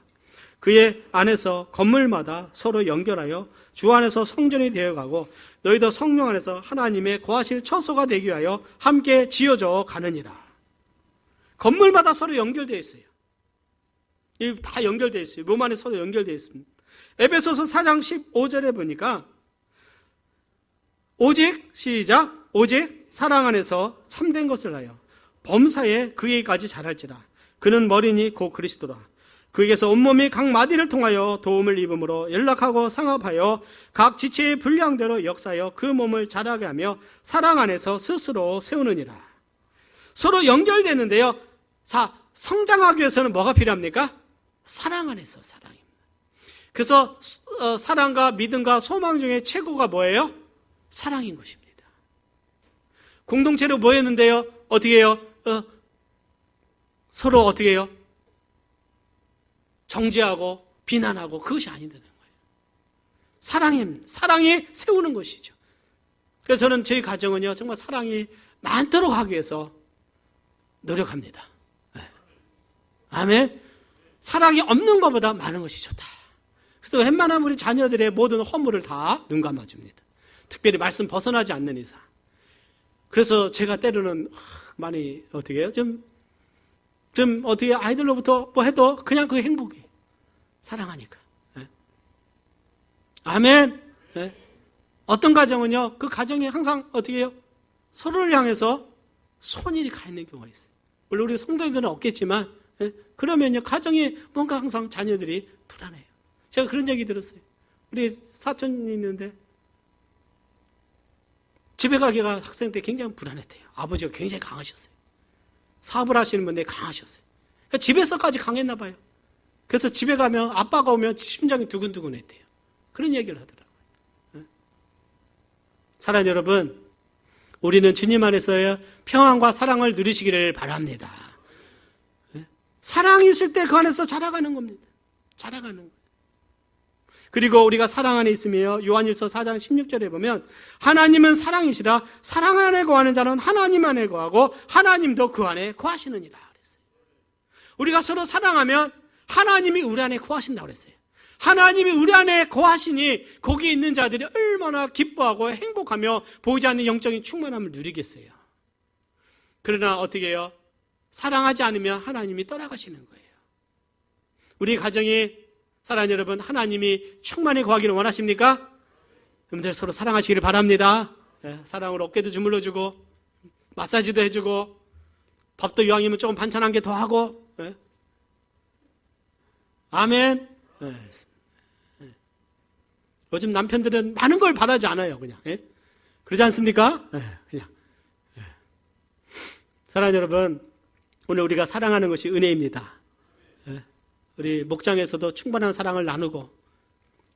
그의 안에서 건물마다 서로 연결하여 주 안에서 성전이 되어가고 너희도 성령 안에서 하나님의 거하실 처소가 되기 위하여 함께 지어져 가느니라. 건물마다 서로 연결되어 있어요. 다 연결되어 있어요. 몸 안에 서로 연결되어 있습니다. 에베소서 4장 15절에 보니까 오직 시작 오직 사랑 안에서 참된 것을 하여 범사에 그에게까지 자랄지라. 그는 머리니 곧 그리스도라. 그에게서 온몸이 각 마디를 통하여 도움을 입음으로 연락하고 상합하여 각 지체의 분량대로 역사하여 그 몸을 자라게 하며 사랑 안에서 스스로 세우느니라. 서로 연결되는데요. 성장하기 위해서는 뭐가 필요합니까? 사랑 안에서 사랑입니다. 그래서 사랑과 믿음과 소망 중에 최고가 뭐예요? 사랑인 것입니다. 공동체로 모였는데요. 어떻게 해요? 서로 어떻게 해요? 정죄하고 비난하고 그것이 아니다는 거예요. 사랑이 세우는 것이죠. 그래서 저는 저희 가정은요, 정말 사랑이 많도록 하기 위해서 노력합니다. 네. 아멘. 사랑이 없는 것보다 많은 것이 좋다. 그래서 웬만하면 우리 자녀들의 모든 허물을 다 눈 감아줍니다. 특별히 말씀 벗어나지 않는 이상. 그래서 제가 때로는 많이 어떻게 해요? 좀 어떻게 아이들로부터 뭐 해도 그냥 그게 행복이에요. 사랑하니까. 네. 아멘. 네. 어떤 가정은요, 그 가정이 항상 어떻게 해요? 서로를 향해서 손일이 가 있는 경우가 있어요. 물론 우리 성도님들은 없겠지만, 네. 그러면요, 가정이 뭔가 항상 자녀들이 불안해요. 제가 그런 얘기 들었어요. 우리 사촌이 있는데, 집에 가기가 학생 때 굉장히 불안했대요. 아버지가 굉장히 강하셨어요. 사업을 하시는 분들이 강하셨어요. 그러니까 집에서까지 강했나 봐요. 그래서 집에 가면 아빠가 오면 심장이 두근두근 했대요. 그런 얘기를 하더라고요. 사랑하는 여러분, 우리는 주님 안에서의 평안과 사랑을 누리시기를 바랍니다. 사랑이 있을 때 그 안에서 자라가는 겁니다. 자라가는 거예요. 그리고 우리가 사랑 안에 있으며 요한일서 4장 16절에 보면 하나님은 사랑이시라. 사랑 안에 거하는 자는 하나님 안에 거하고 하나님도 그 안에 거하시느니라 그랬어요. 우리가 서로 사랑하면 하나님이 우리 안에 거하신다고 그랬어요. 하나님이 우리 안에 거하시니 거기에 있는 자들이 얼마나 기뻐하고 행복하며 보이지 않는 영적인 충만함을 누리겠어요. 그러나 어떻게 해요? 사랑하지 않으면 하나님이 떠나가시는 거예요. 우리 가정이 사랑하는 여러분, 하나님이 충만히 거하기를 원하십니까? 여러분들 서로 사랑하시기를 바랍니다. 사랑으로 어깨도 주물러주고 마사지도 해주고 밥도 이왕이면 조금 반찬 한 개 더 하고. 아멘. 요즘 남편들은 많은 걸 바라지 않아요. 그냥 그러지 않습니까? 그냥. 사랑하는 여러분, 오늘 우리가 사랑하는 것이 은혜입니다. 우리 목장에서도 충분한 사랑을 나누고,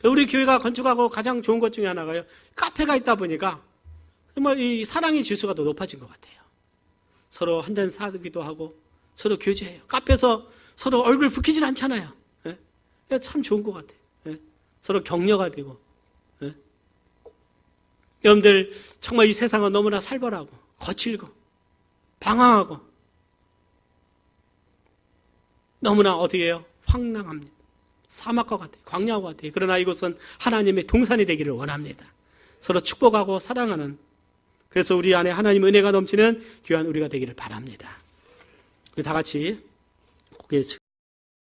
우리 교회가 건축하고 가장 좋은 것 중에 하나가요, 카페가 있다 보니까 정말 이 사랑의 지수가 더 높아진 것 같아요. 서로 한잔 사기도 하고 서로 교제해요. 카페에서 서로 얼굴 붉히질 않잖아요. 참 좋은 것 같아요. 서로 격려가 되고. 여러분들 정말 이 세상은 너무나 살벌하고 거칠고 방황하고 너무나 어떻게 해요? 황량합니다. 사막과 같아요. 광야와 같아요. 그러나 이곳은 하나님의 동산이 되기를 원합니다. 서로 축복하고 사랑하는, 그래서 우리 안에 하나님의 은혜가 넘치는 귀한 우리가 되기를 바랍니다. 우리 다 같이 고개